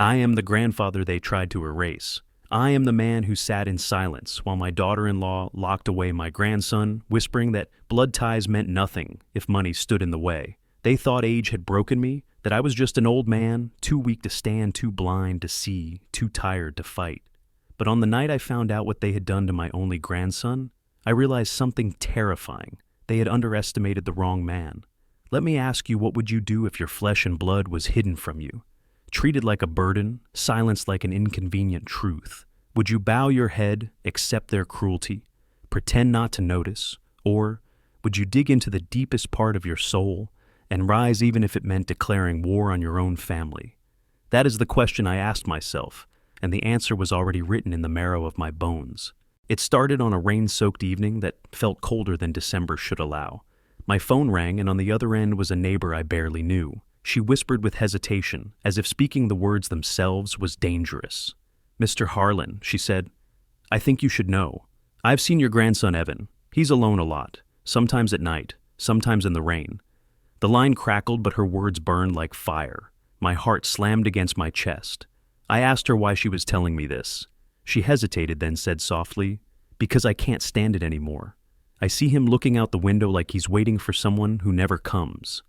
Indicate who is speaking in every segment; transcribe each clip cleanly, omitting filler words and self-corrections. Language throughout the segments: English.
Speaker 1: I am the grandfather they tried to erase. I am the man who sat in silence while my daughter-in-law locked away my grandson, whispering that blood ties meant nothing if money stood in the way. They thought age had broken me, that I was just an old man, too weak to stand, too blind to see, too tired to fight. But on the night I found out what they had done to my only grandson, I realized something terrifying. They had underestimated the wrong man. Let me ask you, what would you do if your flesh and blood was hidden from you? Treated like a burden, silenced like an inconvenient truth? Would you bow your head, accept their cruelty, pretend not to notice, or would you dig into the deepest part of your soul and rise even if it meant declaring war on your own family? That is the question I asked myself, and the answer was already written in the marrow of my bones. It started on a rain-soaked evening that felt colder than December should allow. My phone rang, and on the other end was a neighbor I barely knew. She whispered with hesitation, as if speaking the words themselves was dangerous. "Mr. Harlan," she said, "I think you should know. I've seen your grandson Evan. He's alone a lot, sometimes at night, sometimes in the rain." The line crackled, but her words burned like fire. My heart slammed against my chest. I asked her why she was telling me this. She hesitated, then said softly, "Because I can't stand it anymore. I see him looking out the window like he's waiting for someone who never comes."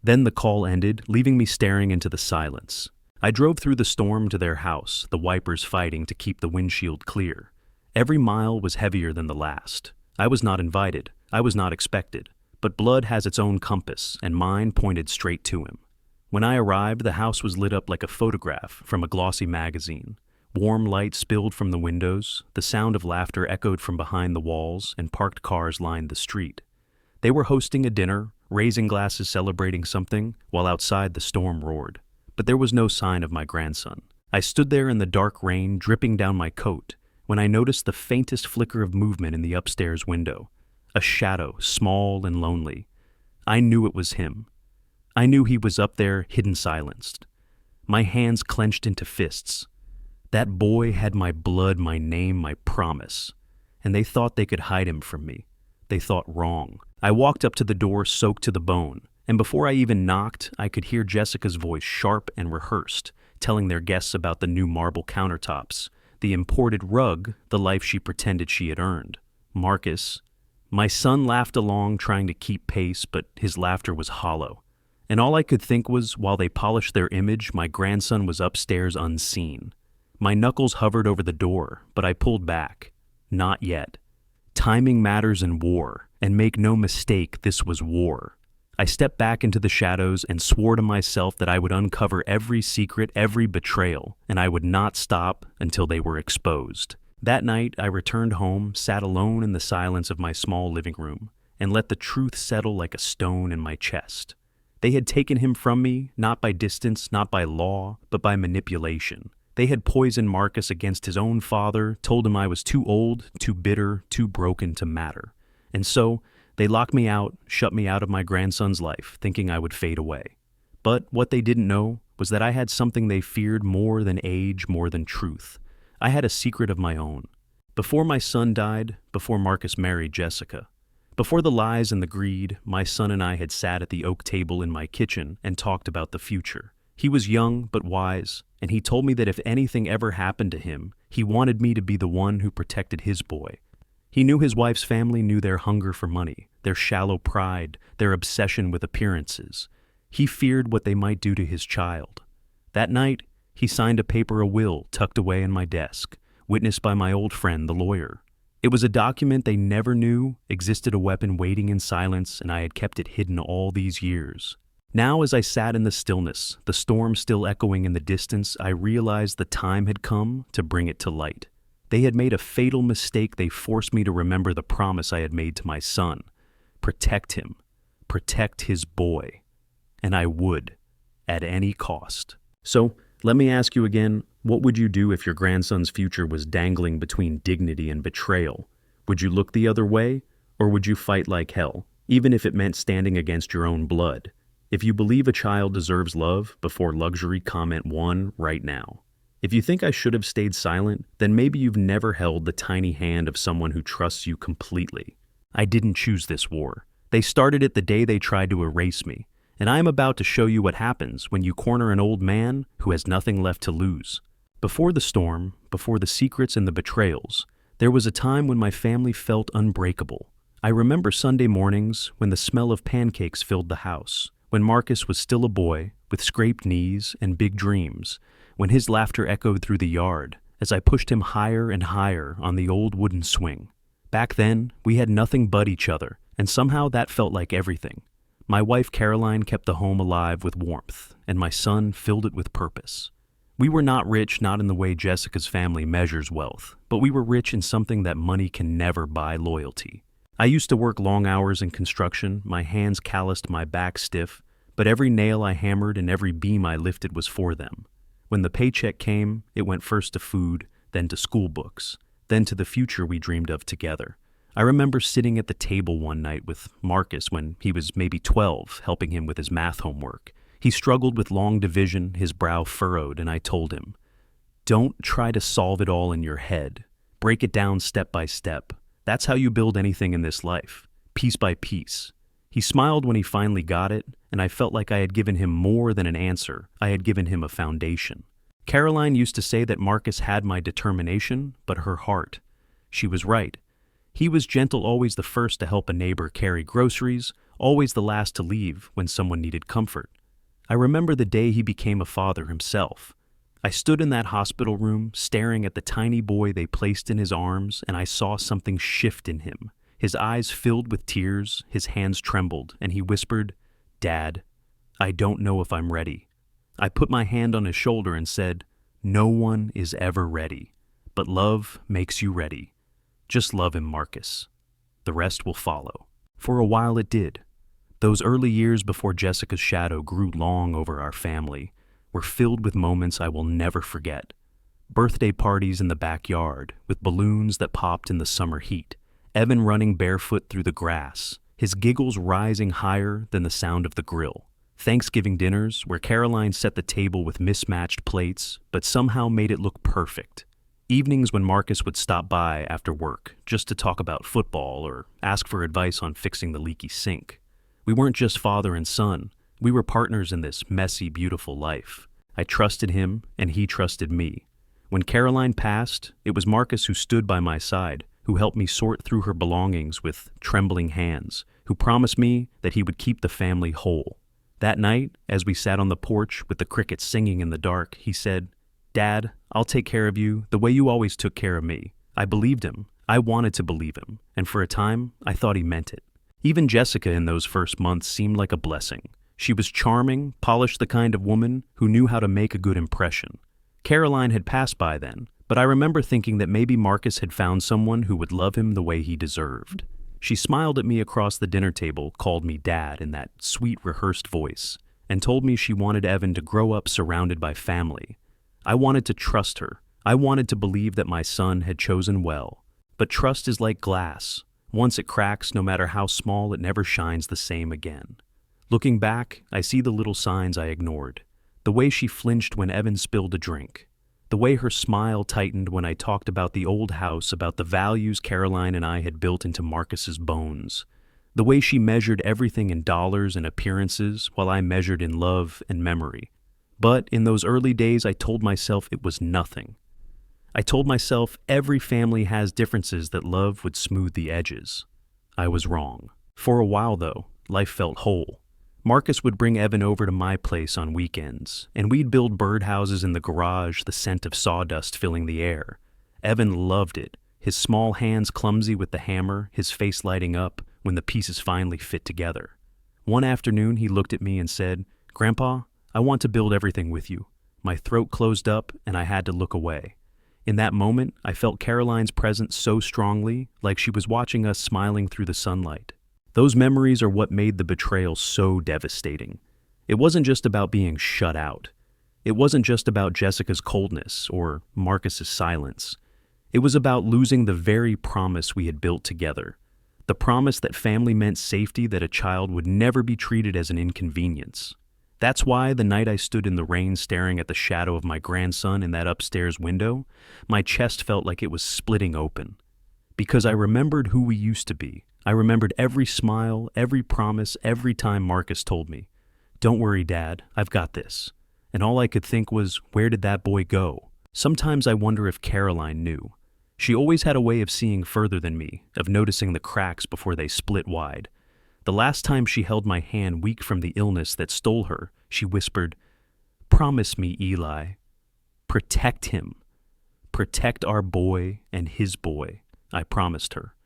Speaker 1: Then the call ended, leaving me staring into the silence. I drove through the storm to their house, the wipers fighting to keep the windshield clear. Every mile was heavier than the last. I was not invited. I was not expected. But blood has its own compass, and mine pointed straight to him. When I arrived, the house was lit up like a photograph from a glossy magazine. Warm light spilled from the windows, the sound of laughter echoed from behind the walls, and parked cars lined the street. They were hosting a dinner, raising glasses celebrating something, while outside the storm roared. But there was no sign of my grandson. I stood there in the dark rain dripping down my coat when I noticed the faintest flicker of movement in the upstairs window. A shadow, small and lonely. I knew it was him. I knew he was up there, hidden, silenced. My hands clenched into fists. That boy had my blood, my name, my promise. And they thought they could hide him from me. They thought wrong. I walked up to the door soaked to the bone, and before I even knocked, I could hear Jessica's voice, sharp and rehearsed, telling their guests about the new marble countertops, the imported rug, the life she pretended she had earned. Marcus. My son laughed along, trying to keep pace, but his laughter was hollow. And all I could think was, while they polished their image, my grandson was upstairs unseen. My knuckles hovered over the door, but I pulled back. Not yet. Timing matters in war, and make no mistake, this was war. I stepped back into the shadows and swore to myself that I would uncover every secret, every betrayal, and I would not stop until they were exposed. That night, I returned home, sat alone in the silence of my small living room, and let the truth settle like a stone in my chest. They had taken him from me, not by distance, not by law, but by manipulation. They had poisoned Marcus against his own father, told him I was too old, too bitter, too broken to matter. And so, they locked me out, shut me out of my grandson's life, thinking I would fade away. But what they didn't know was that I had something they feared more than age, more than truth. I had a secret of my own. Before my son died, before Marcus married Jessica, before the lies and the greed, my son and I had sat at the oak table in my kitchen and talked about the future. He was young but wise, and he told me that if anything ever happened to him, he wanted me to be the one who protected his boy. He knew his wife's family knew their hunger for money, their shallow pride, their obsession with appearances. He feared what they might do to his child. That night, he signed a paper, a will, tucked away in my desk, witnessed by my old friend, the lawyer. It was a document they never knew existed, a weapon waiting in silence, and I had kept it hidden all these years. Now, as I sat in the stillness, the storm still echoing in the distance, I realized the time had come to bring it to light. They had made a fatal mistake. They forced me to remember the promise I had made to my son. Protect him. Protect his boy. And I would, at any cost. So, let me ask you again, what would you do if your grandson's future was dangling between dignity and betrayal? Would you look the other way, or would you fight like hell, even if it meant standing against your own blood? If you believe a child deserves love, before luxury, comment 1 right now. If you think I should have stayed silent, then maybe you've never held the tiny hand of someone who trusts you completely. I didn't choose this war. They started it the day they tried to erase me, and I am about to show you what happens when you corner an old man who has nothing left to lose. Before the storm, before the secrets and the betrayals, there was a time when my family felt unbreakable. I remember Sunday mornings when the smell of pancakes filled the house, when Marcus was still a boy with scraped knees and big dreams, when his laughter echoed through the yard as I pushed him higher and higher on the old wooden swing. Back then, we had nothing but each other, and somehow that felt like everything. My wife Caroline kept the home alive with warmth, and my son filled it with purpose. We were not rich, not in the way Jessica's family measures wealth, but we were rich in something that money can never buy: loyalty. I used to work long hours in construction, my hands calloused, my back stiff, but every nail I hammered and every beam I lifted was for them. When the paycheck came, it went first to food, then to school books, then to the future we dreamed of together. I remember sitting at the table one night with Marcus when he was maybe 12, helping him with his math homework. He struggled with long division, his brow furrowed, and I told him, "Don't try to solve it all in your head. Break it down step by step. That's how you build anything in this life, piece by piece." He smiled when he finally got it, and I felt like I had given him more than an answer. I had given him a foundation. Caroline used to say that Marcus had my determination, but her heart. She was right. He was gentle, always the first to help a neighbor carry groceries, always the last to leave when someone needed comfort. I remember the day he became a father himself. I stood in that hospital room, staring at the tiny boy they placed in his arms, and I saw something shift in him. His eyes filled with tears, his hands trembled, and he whispered, "Dad, I don't know if I'm ready." I put my hand on his shoulder and said, "No one is ever ready, but love makes you ready. Just love him, Marcus. The rest will follow." For a while it did. Those early years before Jessica's shadow grew long over our family were filled with moments I will never forget. Birthday parties in the backyard with balloons that popped in the summer heat, Evan running barefoot through the grass, his giggles rising higher than the sound of the grill. Thanksgiving dinners where Caroline set the table with mismatched plates but somehow made it look perfect. Evenings when Marcus would stop by after work just to talk about football or ask for advice on fixing the leaky sink. We weren't just father and son. We were partners in this messy, beautiful life. I trusted him, and he trusted me. When Caroline passed, it was Marcus who stood by my side, who helped me sort through her belongings with trembling hands, who promised me that he would keep the family whole. That night, as we sat on the porch with the crickets singing in the dark, he said, "Dad, I'll take care of you the way you always took care of me." I believed him. I wanted to believe him, and for a time, I thought he meant it. Even Jessica in those first months seemed like a blessing. She was charming, polished, the kind of woman who knew how to make a good impression. Caroline had passed by then, but I remember thinking that maybe Marcus had found someone who would love him the way he deserved. She smiled at me across the dinner table, called me Dad in that sweet, rehearsed voice, and told me she wanted Evan to grow up surrounded by family. I wanted to trust her. I wanted to believe that my son had chosen well. But trust is like glass. Once it cracks, no matter how small, it never shines the same again. Looking back, I see the little signs I ignored. The way she flinched when Evan spilled a drink. The way her smile tightened when I talked about the old house, about the values Caroline and I had built into Marcus's bones. The way she measured everything in dollars and appearances while I measured in love and memory. But in those early days, I told myself it was nothing. I told myself every family has differences that love would smooth the edges. I was wrong. For a while, though, life felt whole. Marcus would bring Evan over to my place on weekends, and we'd build birdhouses in the garage, the scent of sawdust filling the air. Evan loved it, his small hands clumsy with the hammer, his face lighting up when the pieces finally fit together. One afternoon, he looked at me and said, "Grandpa, I want to build everything with you." My throat closed up, and I had to look away. In that moment, I felt Caroline's presence so strongly, like she was watching us smiling through the sunlight. Those memories are what made the betrayal so devastating. It wasn't just about being shut out. It wasn't just about Jessica's coldness or Marcus's silence. It was about losing the very promise we had built together. The promise that family meant safety, that a child would never be treated as an inconvenience. That's why the night I stood in the rain staring at the shadow of my grandson in that upstairs window, my chest felt like it was splitting open. Because I remembered who we used to be. I remembered every smile, every promise, every time Marcus told me, "Don't worry, Dad, I've got this." And all I could think was, where did that boy go? Sometimes I wonder if Caroline knew. She always had a way of seeing further than me, of noticing the cracks before they split wide. The last time she held my hand weak from the illness that stole her, she whispered, "Promise me, Eli. Protect him. Protect our boy and his boy," I promised her.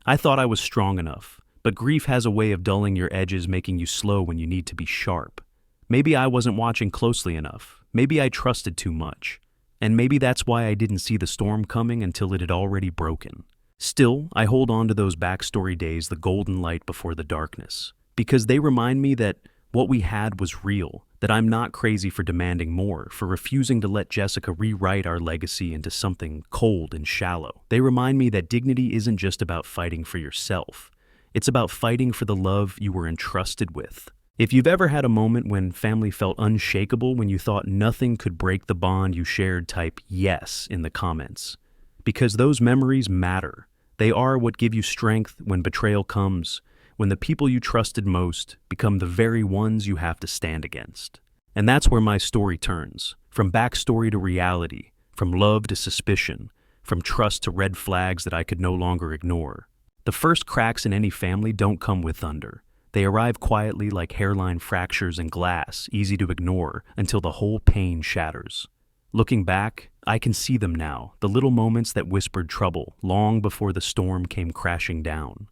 Speaker 1: I thought I was strong enough, but grief has a way of dulling your edges, making you slow when you need to be sharp. Maybe I wasn't watching closely enough. Maybe I trusted too much. And maybe that's why I didn't see the storm coming until it had already broken. Still, I hold on to those backstory days, the golden light before the darkness, because they remind me that what we had was real, that I'm not crazy for demanding more, for refusing to let Jessica rewrite our legacy into something cold and shallow. They remind me that dignity isn't just about fighting for yourself. It's about fighting for the love you were entrusted with. If you've ever had a moment when family felt unshakable, when you thought nothing could break the bond you shared, type yes in the comments. Because those memories matter. They are what give you strength when betrayal comes, when the people you trusted most become the very ones you have to stand against. And that's where my story turns, from backstory to reality, from love to suspicion, from trust to red flags that I could no longer ignore. The first cracks in any family don't come with thunder. They arrive quietly like hairline fractures in glass, easy to ignore until the whole pane shatters. Looking back, I can see them now, the little moments that whispered trouble long before the storm came crashing down.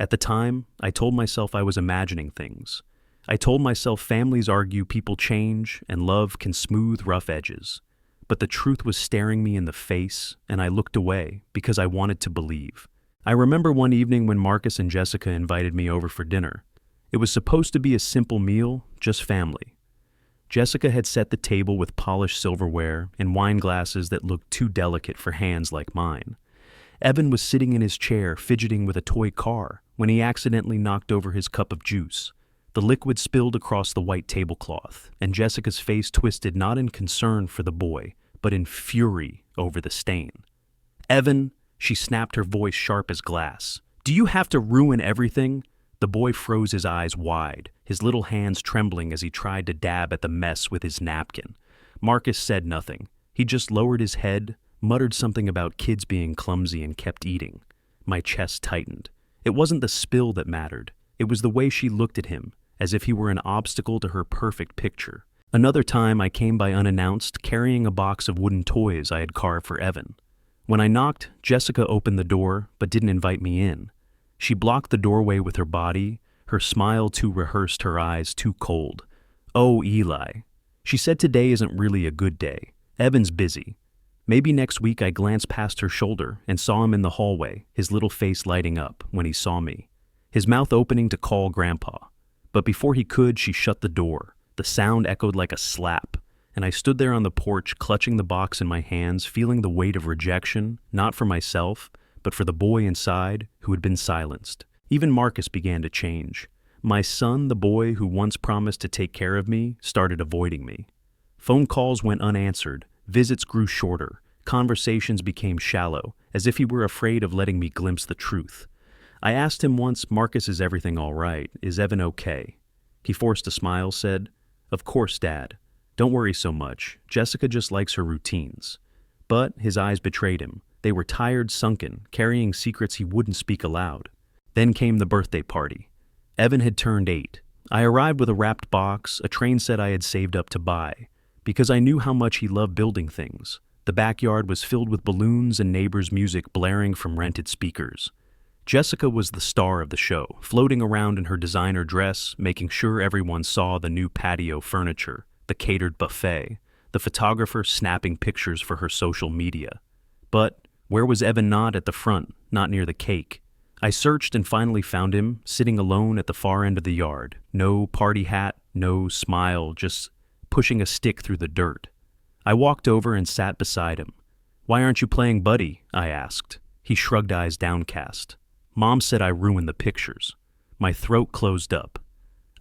Speaker 1: At the time, I told myself I was imagining things. I told myself families argue, people change, and love can smooth rough edges. But the truth was staring me in the face, and I looked away because I wanted to believe. I remember one evening when Marcus and Jessica invited me over for dinner. It was supposed to be a simple meal, just family. Jessica had set the table with polished silverware and wine glasses that looked too delicate for hands like mine. Evan was sitting in his chair, fidgeting with a toy car, when he accidentally knocked over his cup of juice. The liquid spilled across the white tablecloth, and Jessica's face twisted not in concern for the boy, but in fury over the stain. "Evan," she snapped, her voice sharp as glass. "Do you have to ruin everything?" The boy froze his eyes wide, his little hands trembling as he tried to dab at the mess with his napkin. Marcus said nothing. He just lowered his head, muttered something about kids being clumsy, and kept eating. My chest tightened. It wasn't the spill that mattered. It was the way she looked at him, as if he were an obstacle to her perfect picture. Another time I came by unannounced, carrying a box of wooden toys I had carved for Evan. When I knocked, Jessica opened the door, but didn't invite me in. She blocked the doorway with her body, her smile too rehearsed, her eyes too cold. "Oh, Eli." She said today isn't really a good day. Evan's busy. Maybe next week. I glanced past her shoulder and saw him in the hallway, his little face lighting up when he saw me, his mouth opening to call Grandpa. But before he could, she shut the door. The sound echoed like a slap, and I stood there on the porch, clutching the box in my hands, feeling the weight of rejection, not for myself, but for the boy inside who had been silenced. Even Marcus began to change. My son, the boy who once promised to take care of me, started avoiding me. Phone calls went unanswered. Visits grew shorter. Conversations became shallow, as if he were afraid of letting me glimpse the truth. I asked him once, "Marcus, is everything all right? Is Evan okay?" He forced a smile, said, "Of course, Dad. Don't worry so much. Jessica just likes her routines." But his eyes betrayed him. They were tired, sunken, carrying secrets he wouldn't speak aloud. Then came the birthday party. Evan had turned 8. I arrived with a wrapped box, a train set I had saved up to buy, because I knew how much he loved building things. The backyard was filled with balloons and neighbors' music blaring from rented speakers. Jessica was the star of the show, floating around in her designer dress, making sure everyone saw the new patio furniture, the catered buffet, the photographer snapping pictures for her social media. But where was Evan? Not at the front, not near the cake. I searched and finally found him, sitting alone at the far end of the yard. No party hat, no smile, just pushing a stick through the dirt. I walked over and sat beside him. "Why aren't you playing buddy?" I asked. He shrugged, eyes downcast. "Mom said I ruined the pictures." My throat closed up.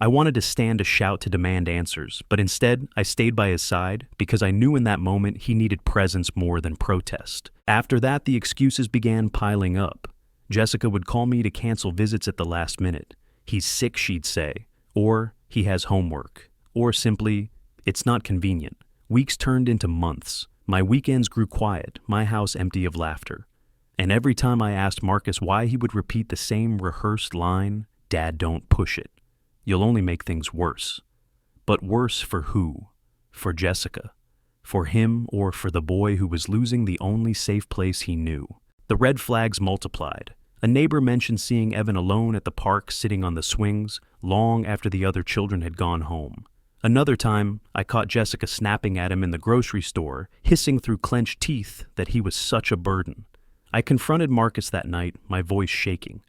Speaker 1: I wanted to stand to shout, to demand answers, but instead I stayed by his side because I knew in that moment he needed presence more than protest. After that, the excuses began piling up. Jessica would call me to cancel visits at the last minute. "He's sick," she'd say, or "he has homework," or simply, it's not convenient. Weeks turned into months. My weekends grew quiet, my house empty of laughter. And every time I asked Marcus why he would repeat the same rehearsed line, "Dad, don't push it. You'll only make things worse." But worse for who? For Jessica. For him, or for the boy who was losing the only safe place he knew. The red flags multiplied. A neighbor mentioned seeing Evan alone at the park sitting on the swings long after the other children had gone home. Another time, I caught Jessica snapping at him in the grocery store, hissing through clenched teeth that he was such a burden. I confronted Marcus that night, my voice shaking.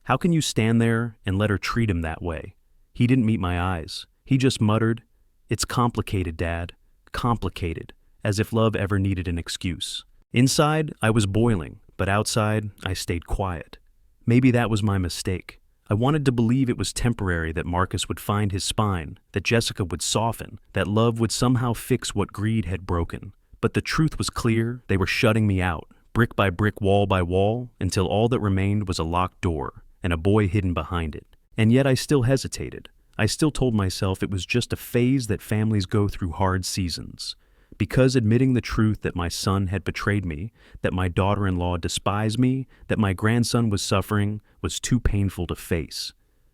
Speaker 1: How can you stand there and let her treat him that way? He didn't meet my eyes. He just muttered, "It's complicated, Dad. Complicated," as if love ever needed an excuse. Inside, I was boiling, but outside, I stayed quiet. Maybe that was my mistake. I wanted to believe it was temporary, that Marcus would find his spine, that Jessica would soften, that love would somehow fix what greed had broken. But the truth was clear. They were shutting me out, brick by brick, wall by wall, until all that remained was a locked door and a boy hidden behind it. And yet I still hesitated. I still told myself it was just a phase that families go through hard seasons. Because admitting the truth that my son had betrayed me, that my daughter-in-law despised me, that my grandson was suffering, was too painful to face.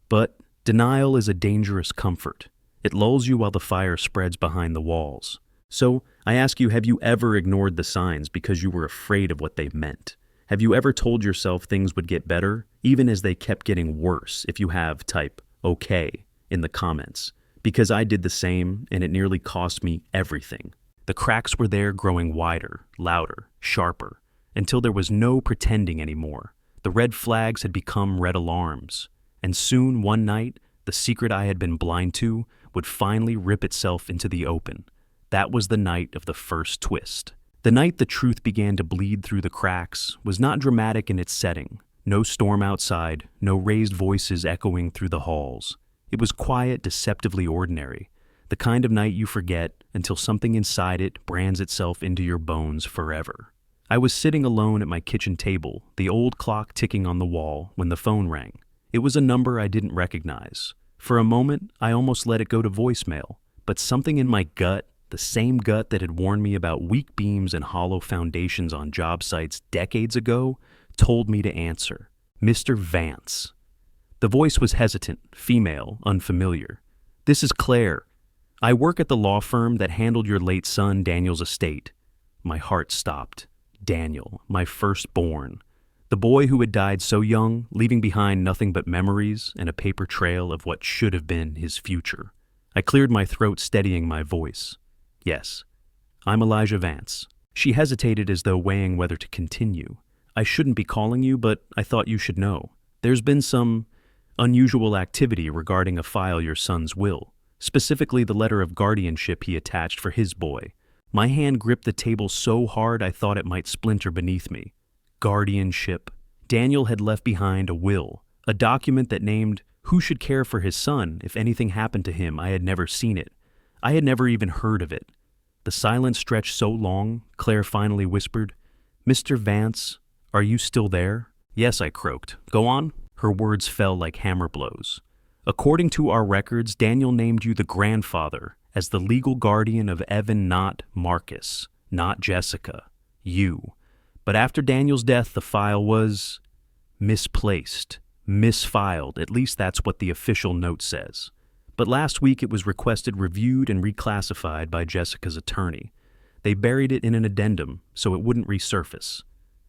Speaker 1: But denial is a dangerous comfort. It lulls you while the fire spreads behind the walls. So I ask you, have you ever ignored the signs because you were afraid of what they meant? Have you ever told yourself things would get better, even as they kept getting worse? If you have, type "okay" in the comments. Because I did the same, and it nearly cost me everything. The cracks were there, growing wider, louder, sharper, until there was no pretending anymore. The red flags had become red alarms. And soon, one night, the secret I had been blind to would finally rip itself into the open. That was the night of the first twist. The night the truth began to bleed through the cracks was not dramatic in its setting. No storm outside, no raised voices echoing through the halls. It was quiet, deceptively ordinary. The kind of night you forget until something inside it brands itself into your bones forever. I was sitting alone at my kitchen table, the old clock ticking on the wall, when the phone rang. It was a number I didn't recognize. For a moment, I almost let it go to voicemail, but something in my gut, the same gut that had warned me about weak beams and hollow foundations on job sites decades ago, told me to answer. Mr. Vance. The voice was hesitant, female, unfamiliar. "This is Claire. I work at the law firm that handled your late son Daniel's estate." My heart stopped. Daniel, my firstborn. The boy who had died so young, leaving behind nothing but memories and a paper trail of what should have been his future. I cleared my throat, steadying my voice. "Yes, I'm Elijah Vance." She hesitated, as though weighing whether to continue. "I shouldn't be calling you, but I thought you should know. There's been some unusual activity regarding a file, your son's will. Specifically the letter of guardianship he attached for his boy." My hand gripped the table so hard I thought it might splinter beneath me. Guardianship. Daniel had left behind a will, a document that named who should care for his son if anything happened to him. I had never seen it. I had never even heard of it. The silence stretched so long, Claire finally whispered, "Mr. Vance, are you still there?" "Yes," I croaked. "Go on." Her words fell like hammer blows. "According to our records, Daniel named you the grandfather as the legal guardian of Evan, not Marcus, not Jessica, you. But after Daniel's death, the file was misplaced, misfiled. At least that's what the official note says. But last week it was requested, reviewed, and reclassified by Jessica's attorney. They buried it in an addendum so it wouldn't resurface.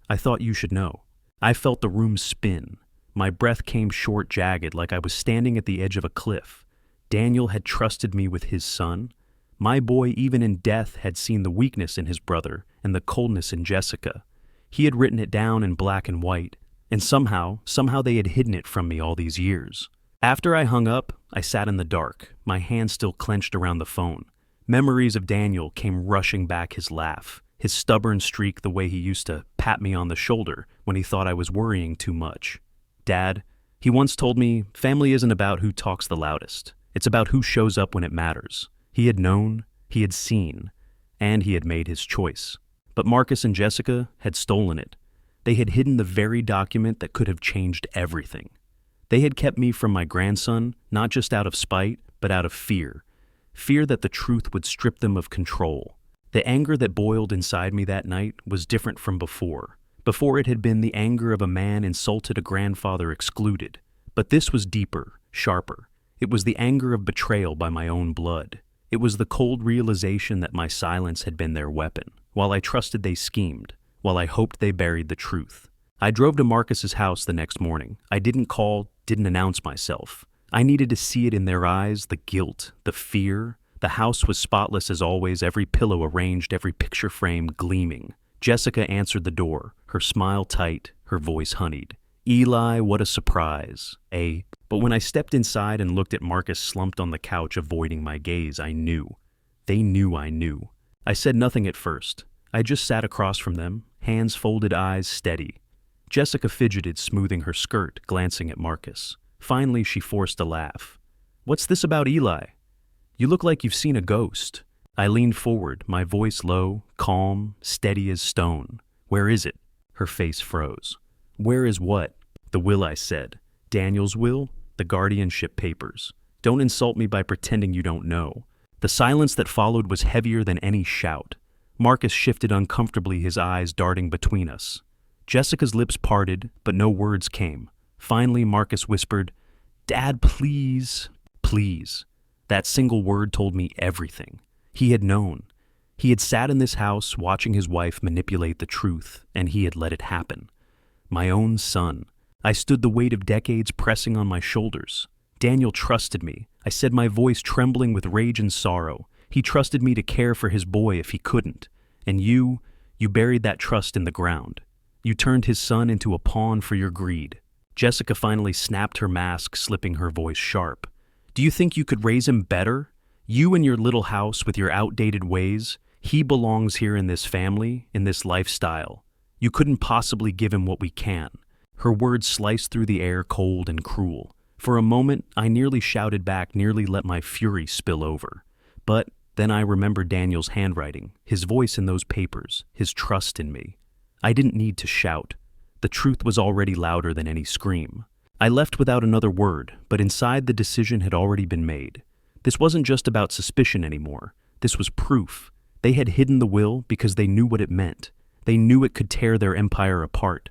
Speaker 1: I thought you should know." I felt the room spin. My breath came short, jagged, like I was standing at the edge of a cliff. Daniel had trusted me with his son. My boy, even in death, had seen the weakness in his brother and the coldness in Jessica. He had written it down in black and white, and somehow they had hidden it from me all these years. After I hung up, I sat in the dark, my hand still clenched around the phone. Memories of Daniel came rushing back, his laugh, his stubborn streak, the way he used to pat me on the shoulder when he thought I was worrying too much. Dad, he once told me, family isn't about who talks the loudest. It's about who shows up when it matters. He had known, he had seen, and he had made his choice. But Marcus and Jessica had stolen it. They had hidden the very document that could have changed everything. They had kept me from my grandson, not just out of spite, but out of fear. fear that the truth would strip them of control. The anger that boiled inside me that night was different from before. Before it had been the anger of a man insulted, a grandfather excluded. But this was deeper, sharper. It was the anger of betrayal by my own blood. It was the cold realization that my silence had been their weapon. While I trusted they schemed, while I hoped they buried the truth. I drove to Marcus's house the next morning. I didn't call, didn't announce myself. I needed to see it in their eyes, the guilt, the fear. The house was spotless as always, every pillow arranged, every picture frame gleaming. Jessica answered the door, her smile tight, her voice honeyed. Eli, what a surprise, eh? But when I stepped inside and looked at Marcus slumped on the couch avoiding my gaze, I knew. They knew I knew. I said nothing at first. I just sat across from them, hands folded, eyes steady. Jessica fidgeted, smoothing her skirt, glancing at Marcus. Finally, she forced a laugh. What's this about Eli? You look like you've seen a ghost. I leaned forward, my voice low, calm, steady as stone. Where is it? Her face froze. Where is what? The will, I said. Daniel's will? The guardianship papers. Don't insult me by pretending you don't know. The silence that followed was heavier than any shout. Marcus shifted uncomfortably, his eyes darting between us. Jessica's lips parted, but no words came. Finally, Marcus whispered, Dad, please, please. That single word told me everything. He had known. He had sat in this house watching his wife manipulate the truth, and he had let it happen. My own son. I stood the weight of decades pressing on my shoulders. Daniel trusted me. I said, my voice trembling with rage and sorrow. He trusted me to care for his boy if he couldn't. And you buried that trust in the ground. You turned his son into a pawn for your greed. Jessica finally snapped her mask, slipping her voice sharp. Do you think you could raise him better? You in your little house with your outdated ways? He belongs here in this family, in this lifestyle. You couldn't possibly give him what we can. Her words sliced through the air, cold and cruel. For a moment, I nearly shouted back, nearly let my fury spill over. But then I remembered Daniel's handwriting, his voice in those papers, his trust in me. I didn't need to shout. The truth was already louder than any scream. I left without another word, but inside the decision had already been made. This wasn't just about suspicion anymore. This was proof. They had hidden the will because they knew what it meant. They knew it could tear their empire apart.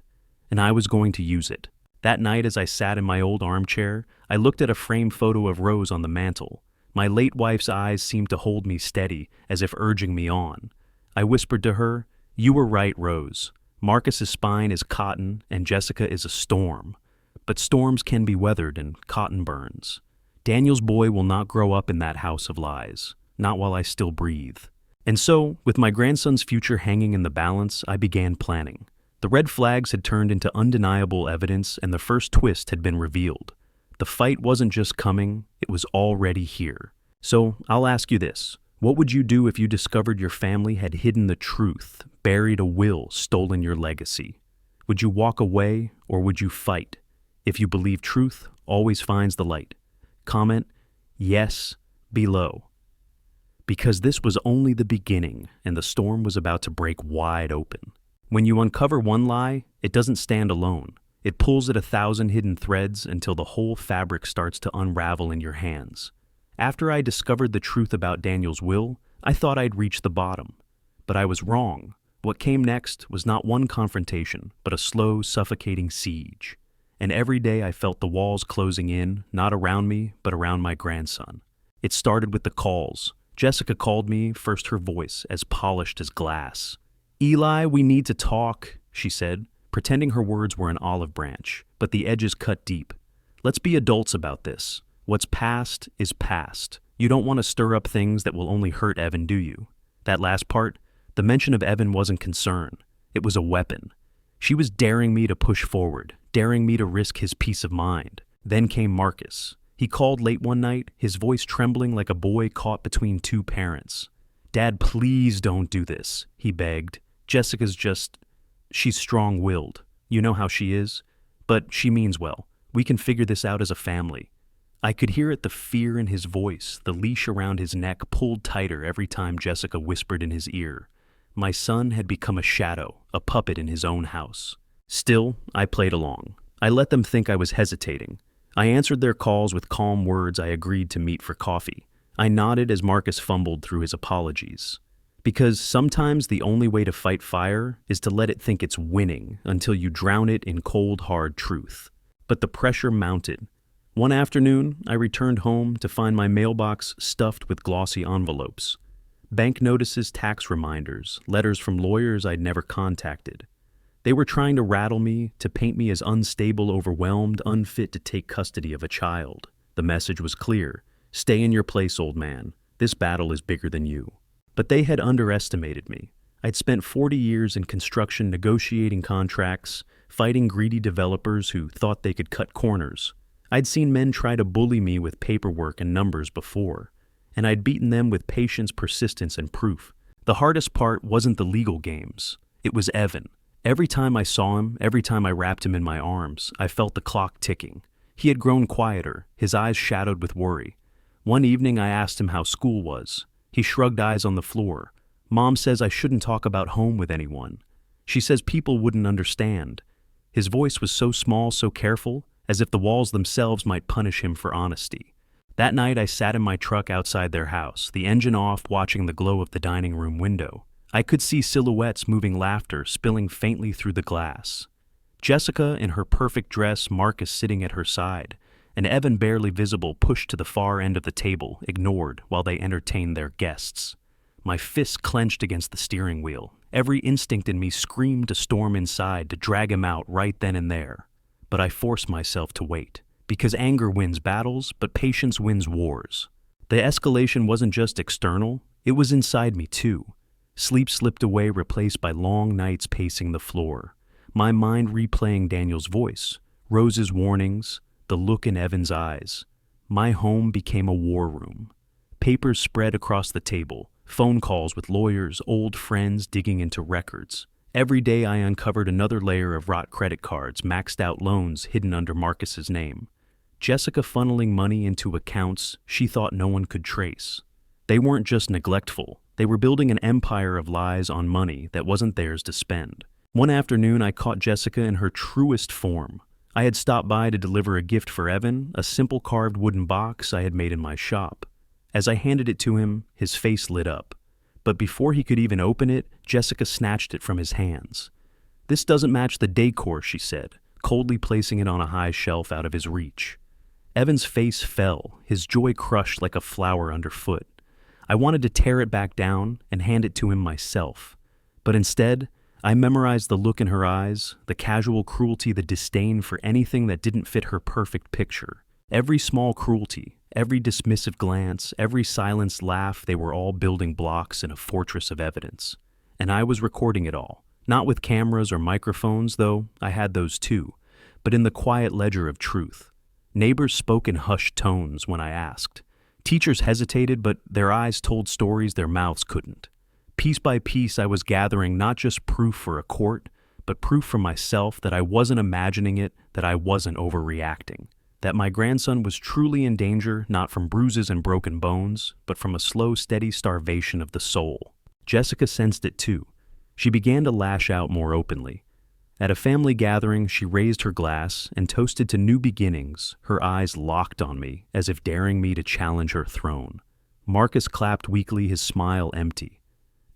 Speaker 1: And I was going to use it. That night, as I sat in my old armchair, I looked at a framed photo of Rose on the mantel. My late wife's eyes seemed to hold me steady, as if urging me on. I whispered to her, You were right, Rose. Marcus's spine is cotton, and Jessica is a storm. But storms can be weathered, and cotton burns. Daniel's boy will not grow up in that house of lies, not while I still breathe. And so, with my grandson's future hanging in the balance, I began planning. The red flags had turned into undeniable evidence, and the first twist had been revealed. The fight wasn't just coming, it was already here. So, I'll ask you this. What would you do if you discovered your family had hidden the truth, buried a will, stolen your legacy? Would you walk away, or would you fight? If you believe truth always finds the light. Comment yes below. Because this was only the beginning, and the storm was about to break wide open. When you uncover one lie, it doesn't stand alone. It pulls at 1,000 hidden threads until the whole fabric starts to unravel in your hands. After I discovered the truth about Daniel's will, I thought I'd reached the bottom. But I was wrong. What came next was not one confrontation, but a slow, suffocating siege. And every day I felt the walls closing in, not around me, but around my grandson. It started with the calls. Jessica called me, first her voice, as polished as glass. Eli, we need to talk, she said, pretending her words were an olive branch, but the edges cut deep. Let's be adults about this. What's past is past. You don't want to stir up things that will only hurt Evan, do you? That last part, the mention of Evan wasn't concern. It was a weapon. She was daring me to push forward, daring me to risk his peace of mind. Then came Marcus. He called late one night, his voice trembling like a boy caught between two parents. Dad, please don't do this, he begged. She's strong-willed. You know how she is. But she means well. We can figure this out as a family. I could hear it, the fear in his voice, the leash around his neck pulled tighter every time Jessica whispered in his ear. My son had become a shadow, a puppet in his own house. Still, I played along. I let them think I was hesitating. I answered their calls with calm words. I agreed to meet for coffee. I nodded as Marcus fumbled through his apologies. Because sometimes the only way to fight fire is to let it think it's winning until you drown it in cold, hard truth. But the pressure mounted. One afternoon, I returned home to find my mailbox stuffed with glossy envelopes. Bank notices, tax reminders, letters from lawyers I'd never contacted. They were trying to rattle me, to paint me as unstable, overwhelmed, unfit to take custody of a child. The message was clear. Stay in your place, old man. This battle is bigger than you. But they had underestimated me. I'd spent 40 years in construction negotiating contracts, fighting greedy developers who thought they could cut corners. I'd seen men try to bully me with paperwork and numbers before, and I'd beaten them with patience, persistence, and proof. The hardest part wasn't the legal games. It was Evan. Every time I saw him, every time I wrapped him in my arms, I felt the clock ticking. He had grown quieter, his eyes shadowed with worry. One evening I asked him how school was. He shrugged eyes on the floor. Mom says I shouldn't talk about home with anyone. She says people wouldn't understand. His voice was so small, so careful, as if the walls themselves might punish him for honesty. That night I sat in my truck outside their house, the engine off, watching the glow of the dining room window. I could see silhouettes moving, laughter spilling faintly through the glass. Jessica in her perfect dress, Marcus sitting at her side, and Evan barely visible, pushed to the far end of the table, ignored while they entertained their guests. My fists clenched against the steering wheel. Every instinct in me screamed to storm inside, to drag him out right then and there. But I forced myself to wait, because anger wins battles, but patience wins wars. The escalation wasn't just external, it was inside me too. Sleep slipped away, replaced by long nights pacing the floor. My mind replaying Daniel's voice, Rose's warnings, the look in Evan's eyes. My home became a war room. Papers spread across the table, phone calls with lawyers, old friends digging into records. Every day I uncovered another layer of rot credit cards, maxed out loans hidden under Marcus's name. Jessica funneling money into accounts she thought no one could trace. They weren't just neglectful, they were building an empire of lies on money that wasn't theirs to spend. One afternoon I caught Jessica in her truest form. I had stopped by to deliver a gift for Evan, a simple carved wooden box I had made in my shop. As I handed it to him, his face lit up. But before he could even open it, Jessica snatched it from his hands. "This doesn't match the decor," she said, coldly placing it on a high shelf out of his reach. Evan's face fell, his joy crushed like a flower underfoot. I wanted to tear it back down and hand it to him myself. But instead, I memorized the look in her eyes, the casual cruelty, the disdain for anything that didn't fit her perfect picture. Every small cruelty, every dismissive glance, every silenced laugh, they were all building blocks in a fortress of evidence. And I was recording it all, not with cameras or microphones, though I had those too, but in the quiet ledger of truth. Neighbors spoke in hushed tones when I asked. Teachers hesitated, but their eyes told stories their mouths couldn't. Piece by piece, I was gathering not just proof for a court, but proof for myself that I wasn't imagining it, that I wasn't overreacting, that my grandson was truly in danger, not from bruises and broken bones, but from a slow, steady starvation of the soul. Jessica sensed it too. She began to lash out more openly. At a family gathering, she raised her glass and toasted to new beginnings, her eyes locked on me, as if daring me to challenge her throne. Marcus clapped weakly, his smile empty.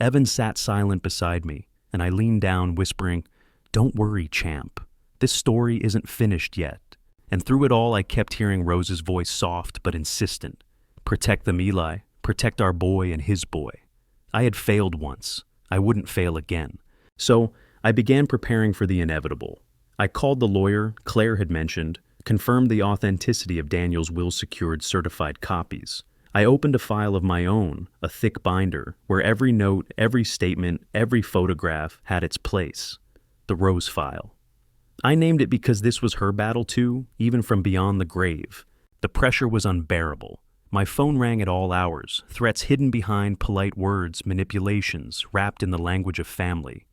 Speaker 1: Evan sat silent beside me, and I leaned down, whispering, "Don't worry, champ. This story isn't finished yet." And through it all, I kept hearing Rose's voice, soft but insistent. "Protect them, Eli. Protect our boy and his boy." I had failed once. I wouldn't fail again. So I began preparing for the inevitable. I called the lawyer Claire had mentioned, confirmed the authenticity of Daniel's will-secured certified copies. I opened a file of my own, a thick binder, where every note, every statement, every photograph had its place. The Rose file. I named it because this was her battle too, even from beyond the grave. The pressure was unbearable. My phone rang at all hours, threats hidden behind polite words, manipulations, wrapped in the language of family.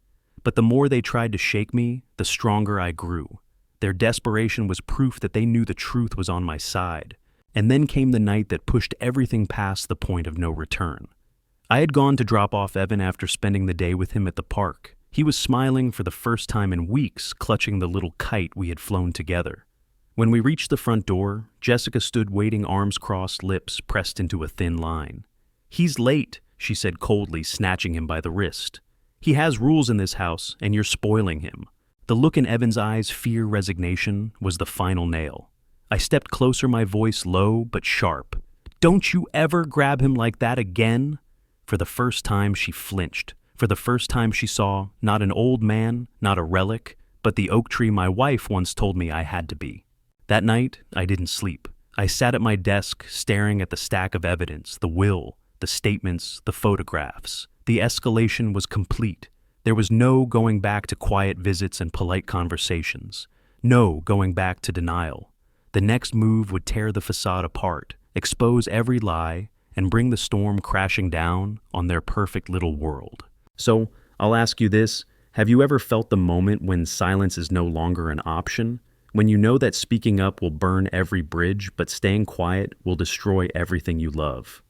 Speaker 1: But the more they tried to shake me, the stronger I grew. Their desperation was proof that they knew the truth was on my side. And then came the night that pushed everything past the point of no return. I had gone to drop off Evan after spending the day with him at the park. He was smiling for the first time in weeks, clutching the little kite we had flown together. When we reached the front door, Jessica stood waiting, arms crossed, lips pressed into a thin line. "He's late," she said coldly, snatching him by the wrist. "He has rules in this house, and you're spoiling him." The look in Evan's eyes, fear, resignation, was the final nail. I stepped closer, my voice low but sharp. "Don't you ever grab him like that again?" For the first time, she flinched. For the first time, she saw not an old man, not a relic, but the oak tree my wife once told me I had to be. That night, I didn't sleep. I sat at my desk, staring at the stack of evidence, the will, the statements, the photographs. The escalation was complete. There was no going back to quiet visits and polite conversations. No going back to denial. The next move would tear the facade apart, expose every lie, and bring the storm crashing down on their perfect little world. So, I'll ask you this, have you ever felt the moment when silence is no longer an option? When you know that speaking up will burn every bridge, but staying quiet will destroy everything you love?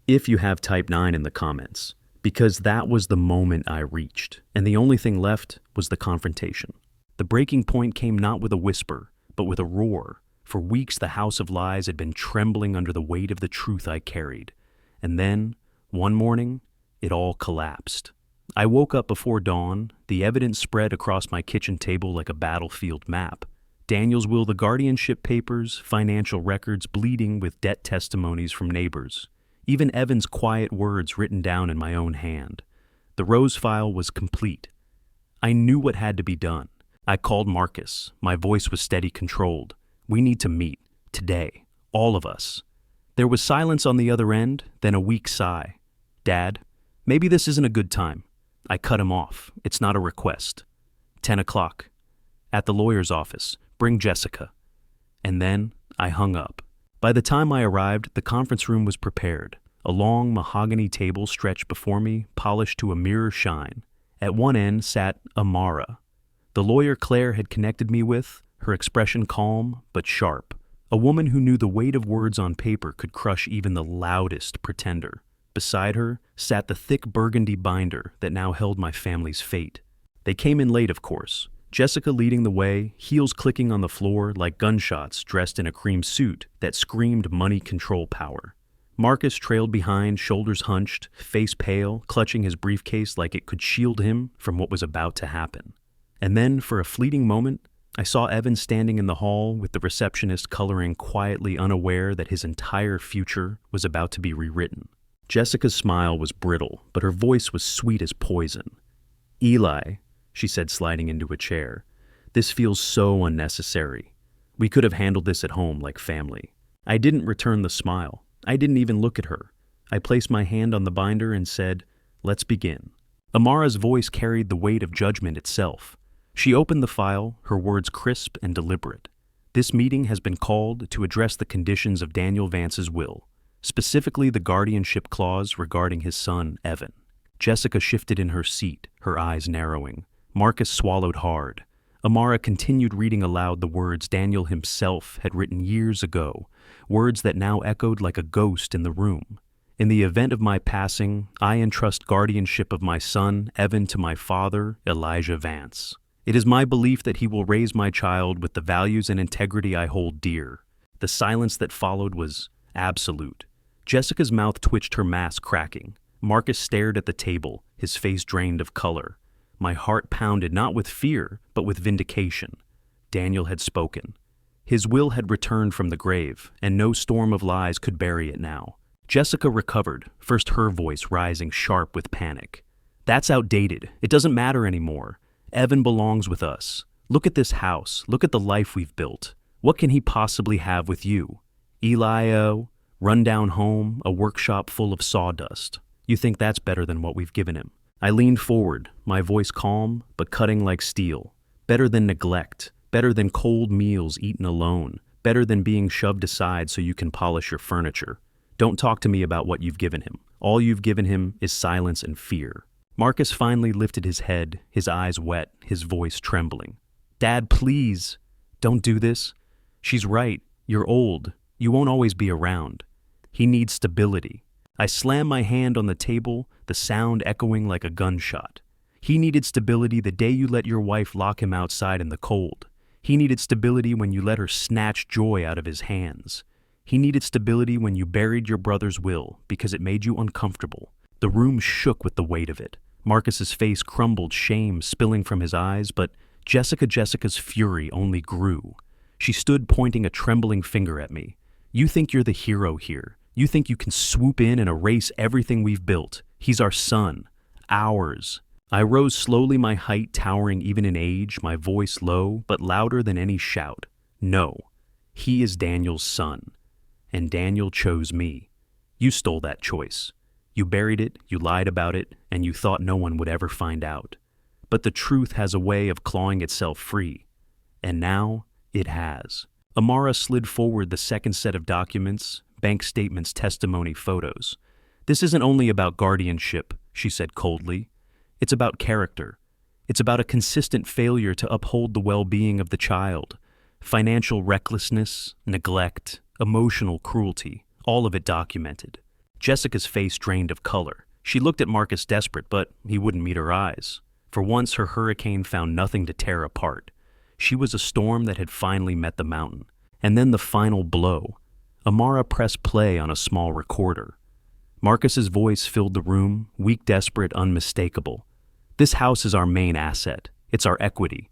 Speaker 1: If you have, type 9 in the comments, because that was the moment I reached, and the only thing left was the confrontation. The breaking point came not with a whisper, but with a roar. For weeks the house of lies had been trembling under the weight of the truth I carried. And then, one morning, it all collapsed. I woke up before dawn, the evidence spread across my kitchen table like a battlefield map. Daniel's will, the guardianship papers, financial records bleeding with debt testimonies from neighbors. Even Evan's quiet words written down in my own hand. The Rose file was complete. I knew what had to be done. I called Marcus. My voice was steady, controlled. "We need to meet. Today. All of us." There was silence on the other end, then a weak sigh. "Dad, maybe this isn't a good time." I cut him off. "It's not a request." 10 o'clock. At the lawyer's office. "Bring Jessica." And then I hung up. By the time I arrived, the conference room was prepared. A long mahogany table stretched before me, polished to a mirror shine. At one end sat Amara, the lawyer Claire had connected me with, her expression calm but sharp. A woman who knew the weight of words on paper could crush even the loudest pretender. Beside her sat the thick burgundy binder that now held my family's fate. They came in late, of course. Jessica leading the way, heels clicking on the floor like gunshots, dressed in a cream suit that screamed money control power. Marcus trailed behind, shoulders hunched, face pale, clutching his briefcase like it could shield him from what was about to happen. And then, for a fleeting moment, I saw Evan standing in the hall with the receptionist coloring quietly, unaware that his entire future was about to be rewritten. Jessica's smile was brittle, but her voice was sweet as poison. "Eli," she said, sliding into a chair, "this feels so unnecessary. We could have handled this at home like family." I didn't return the smile. I didn't even look at her. I placed my hand on the binder and said, "Let's begin." Amara's voice carried the weight of judgment itself. She opened the file, her words crisp and deliberate. "This meeting has been called to address the conditions of Daniel Vance's will, specifically the guardianship clause regarding his son, Evan." Jessica shifted in her seat, her eyes narrowing. Marcus swallowed hard. Amara continued reading aloud the words Daniel himself had written years ago, words that now echoed like a ghost in the room. "In the event of my passing, I entrust guardianship of my son, Evan, to my father, Elijah Vance. It is my belief that he will raise my child with the values and integrity I hold dear." The silence that followed was absolute. Jessica's mouth twitched, her mask cracking. Marcus stared at the table, his face drained of color. My heart pounded not with fear, but with vindication. Daniel had spoken. His will had returned from the grave, and no storm of lies could bury it now. Jessica recovered, first her voice rising sharp with panic. "That's outdated. It doesn't matter anymore. Evan belongs with us. Look at this house. Look at the life we've built. What can he possibly have with you? Eli, rundown home, a workshop full of sawdust. You think that's better than what we've given him?" I leaned forward, my voice calm, but cutting like steel. "Better than neglect, better than cold meals eaten alone, better than being shoved aside so you can polish your furniture. Don't talk to me about what you've given him. All you've given him is silence and fear." Marcus finally lifted his head, his eyes wet, his voice trembling. "Dad, please, don't do this. She's right. You're old. You won't always be around. He needs stability." I slammed my hand on the table, the sound echoing like a gunshot. "He needed stability the day you let your wife lock him outside in the cold. He needed stability when you let her snatch joy out of his hands. He needed stability when you buried your brother's will because it made you uncomfortable. The room shook with the weight of it. Marcus's face crumbled, shame spilling from his eyes, but Jessica's fury only grew. She stood pointing a trembling finger at me. You think you're the hero here. You think you can swoop in and erase everything we've built. He's our son. Ours. I rose slowly, my height towering even in age, my voice low, but louder than any shout. No. He is Daniel's son. And Daniel chose me. You stole that choice. You buried it, you lied about it, and you thought no one would ever find out. But the truth has a way of clawing itself free. And now, it has. Amara slid forward the second set of documents, bank statements, testimony, photos. This isn't only about guardianship, she said coldly. It's about character. It's about a consistent failure to uphold the well-being of the child. Financial recklessness, neglect, emotional cruelty, all of it documented. Jessica's face drained of color. She looked at Marcus desperate, but he wouldn't meet her eyes. For once, her hurricane found nothing to tear apart. She was a storm that had finally met the mountain. And then the final blow. Amara pressed play on a small recorder. Marcus's voice filled the room, weak, desperate, unmistakable. This house is our main asset. It's our equity.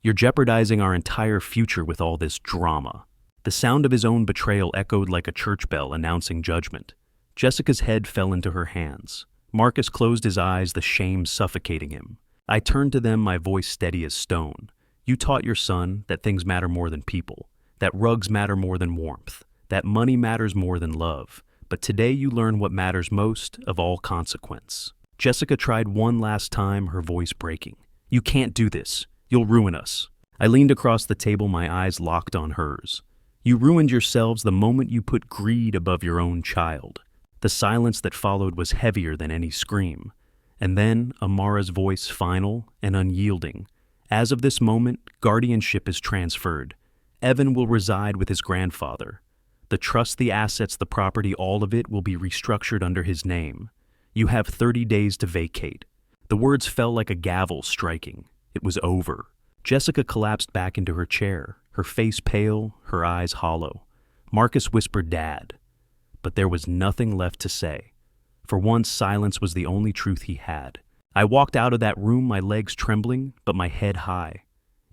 Speaker 1: You're jeopardizing our entire future with all this drama. The sound of his own betrayal echoed like a church bell announcing judgment. Jessica's head fell into her hands. Marcus closed his eyes, the shame suffocating him. I turned to them, my voice steady as stone. You taught your son that things matter more than people, that rugs matter more than warmth, that money matters more than love. But today you learn what matters most of all consequence. Jessica tried one last time, her voice breaking. You can't do this. You'll ruin us. I leaned across the table, my eyes locked on hers. You ruined yourselves the moment you put greed above your own child. The silence that followed was heavier than any scream. And then Amara's voice, final and unyielding. As of this moment, guardianship is transferred. Evan will reside with his grandfather. The trust, the assets, the property, all of it will be restructured under his name. You have 30 days to vacate. The words fell like a gavel striking. It was over. Jessica collapsed back into her chair, her face pale, her eyes hollow. Marcus whispered, "Dad." But there was nothing left to say. For once, silence was the only truth he had. I walked out of that room, my legs trembling, but my head high.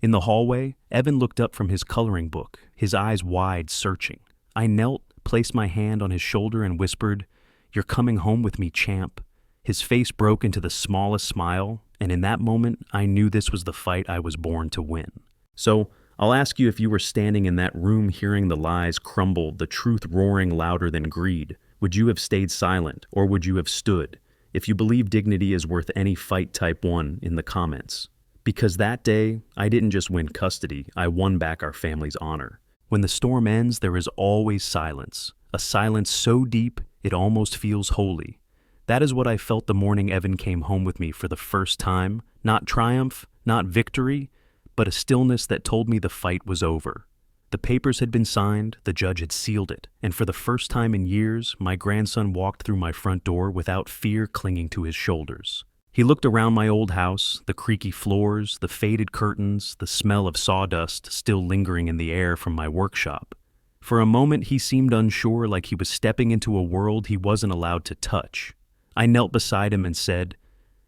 Speaker 1: In the hallway, Evan looked up from his coloring book, his eyes wide, searching. I knelt, placed my hand on his shoulder and whispered, "You're coming home with me, champ." His face broke into the smallest smile, and in that moment, I knew this was the fight I was born to win. So, I'll ask you, if you were standing in that room hearing the lies crumble, the truth roaring louder than greed, would you have stayed silent, or would you have stood? If you believe dignity is worth any fight, type 1 in the comments. Because that day, I didn't just win custody, I won back our family's honor. When the storm ends, there is always silence. A silence so deep, it almost feels holy. That is what I felt the morning Evan came home with me for the first time. Not triumph, not victory, but a stillness that told me the fight was over. The papers had been signed, the judge had sealed it, and for the first time in years, my grandson walked through my front door without fear clinging to his shoulders. He looked around my old house, the creaky floors, the faded curtains, the smell of sawdust still lingering in the air from my workshop. For a moment, he seemed unsure, like he was stepping into a world he wasn't allowed to touch. I knelt beside him and said,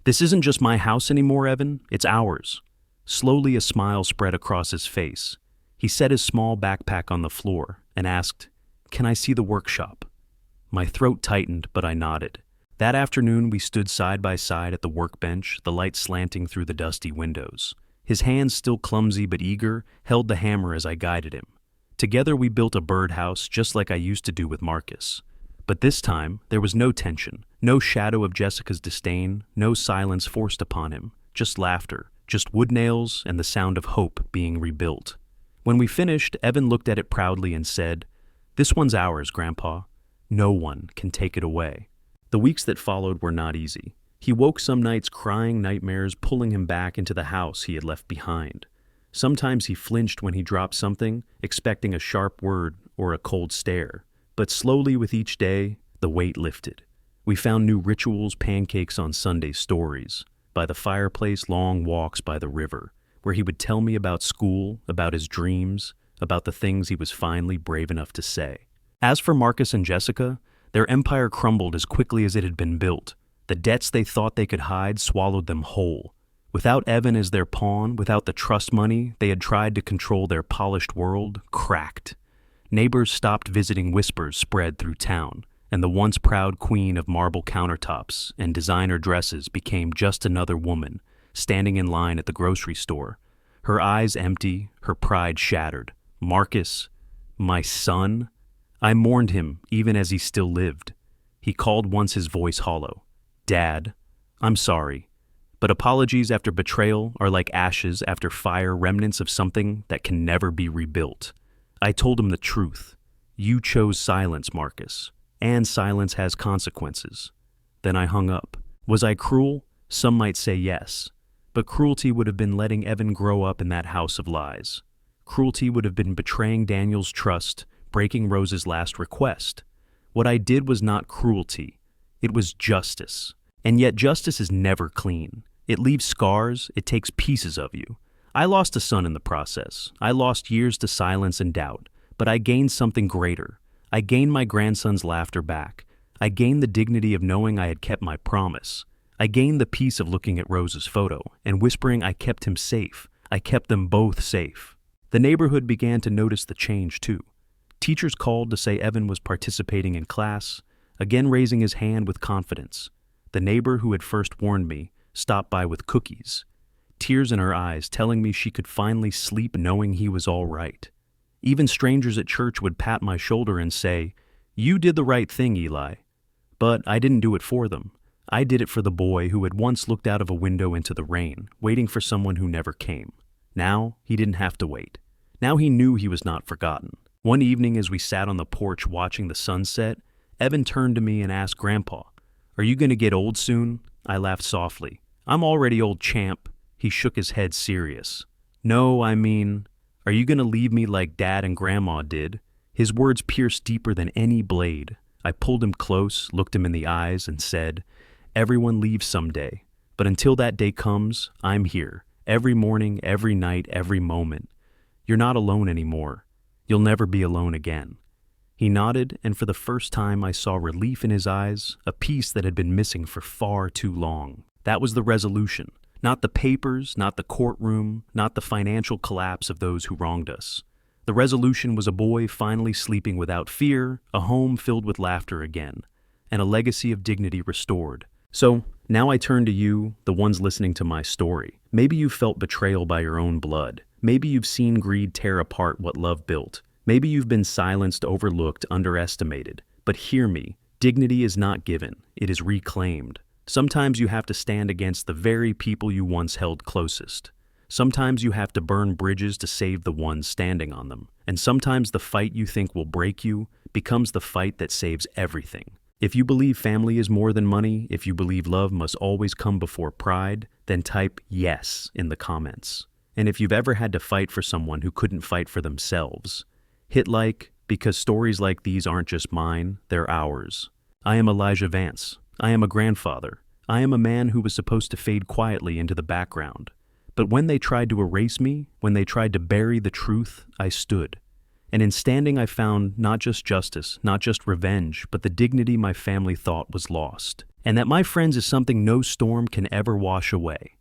Speaker 1: "This isn't just my house anymore, Evan, it's ours." Slowly, a smile spread across his face. He set his small backpack on the floor and asked, "Can I see the workshop?" My throat tightened, but I nodded. That afternoon, we stood side by side at the workbench, the light slanting through the dusty windows. His hands, still clumsy but eager, held the hammer as I guided him. Together, we built a birdhouse just like I used to do with Marcus. But this time, there was no tension, no shadow of Jessica's disdain, no silence forced upon him, just laughter, just wood nails and the sound of hope being rebuilt. When we finished, Evan looked at it proudly and said, "This one's ours, Grandpa. No one can take it away." The weeks that followed were not easy. He woke some nights crying nightmares, pulling him back into the house he had left behind. Sometimes he flinched when he dropped something, expecting a sharp word or a cold stare. But slowly with each day, the weight lifted. We found new rituals, pancakes on Sunday, stories. By the fireplace, long walks by the river. where he would tell me about school, about his dreams, about the things he was finally brave enough to say. As for Marcus and Jessica, their empire crumbled as quickly as it had been built. The debts they thought they could hide swallowed them whole. Without Evan as their pawn, without the trust money they had tried to control their polished world, cracked. Neighbors stopped visiting, whispers spread through town, and the once proud queen of marble countertops and designer dresses became just another woman, standing in line at the grocery store, her eyes empty, her pride shattered. Marcus, my son? I mourned him even as he still lived. He called once, his voice hollow. Dad, I'm sorry, but apologies after betrayal are like ashes after fire, remnants of something that can never be rebuilt. I told him the truth. You chose silence, Marcus, and silence has consequences. Then I hung up. Was I cruel? Some might say yes, but cruelty would have been letting Evan grow up in that house of lies. Cruelty would have been betraying Daniel's trust, breaking Rose's last request. What I did was not cruelty. It was justice. And yet justice is never clean. It leaves scars. It takes pieces of you. I lost a son in the process. I lost years to silence and doubt. But I gained something greater. I gained my grandson's laughter back. I gained the dignity of knowing I had kept my promise. I gained the peace of looking at Rose's photo and whispering I kept him safe. I kept them both safe. The neighborhood began to notice the change too. Teachers called to say Evan was participating in class, again raising his hand with confidence. The neighbor who had first warned me stopped by with cookies, tears in her eyes telling me she could finally sleep knowing he was all right. Even strangers at church would pat my shoulder and say, "You did the right thing, Eli." But I didn't do it for them. I did it for the boy who had once looked out of a window into the rain, waiting for someone who never came. Now he didn't have to wait. Now he knew he was not forgotten. One evening as we sat on the porch watching the sunset, Evan turned to me and asked, "Grandpa, are you going to get old soon?" I laughed softly. "I'm already old, champ." He shook his head serious. "No, I mean, are you going to leave me like Dad and Grandma did?" His words pierced deeper than any blade. I pulled him close, looked him in the eyes, and said, "Everyone leaves someday, but until that day comes, I'm here, every morning, every night, every moment. You're not alone anymore. You'll never be alone again." He nodded, and for the first time I saw relief in his eyes, a piece that had been missing for far too long. That was the resolution. Not the papers, not the courtroom, not the financial collapse of those who wronged us. The resolution was a boy finally sleeping without fear, a home filled with laughter again, and a legacy of dignity restored. So, now I turn to you, the ones listening to my story. Maybe you felt betrayal by your own blood. Maybe you've seen greed tear apart what love built. Maybe you've been silenced, overlooked, underestimated. But hear me, dignity is not given, it is reclaimed. Sometimes you have to stand against the very people you once held closest. Sometimes you have to burn bridges to save the ones standing on them. And sometimes the fight you think will break you becomes the fight that saves everything. If you believe family is more than money, if you believe love must always come before pride, then type yes in the comments. And if you've ever had to fight for someone who couldn't fight for themselves, hit like, because stories like these aren't just mine, they're ours. I am Elijah Vance. I am a grandfather. I am a man who was supposed to fade quietly into the background. But when they tried to erase me, when they tried to bury the truth, I stood. And in standing I found not just justice, not just revenge, but the dignity my family thought was lost. And that, my friends, is something no storm can ever wash away.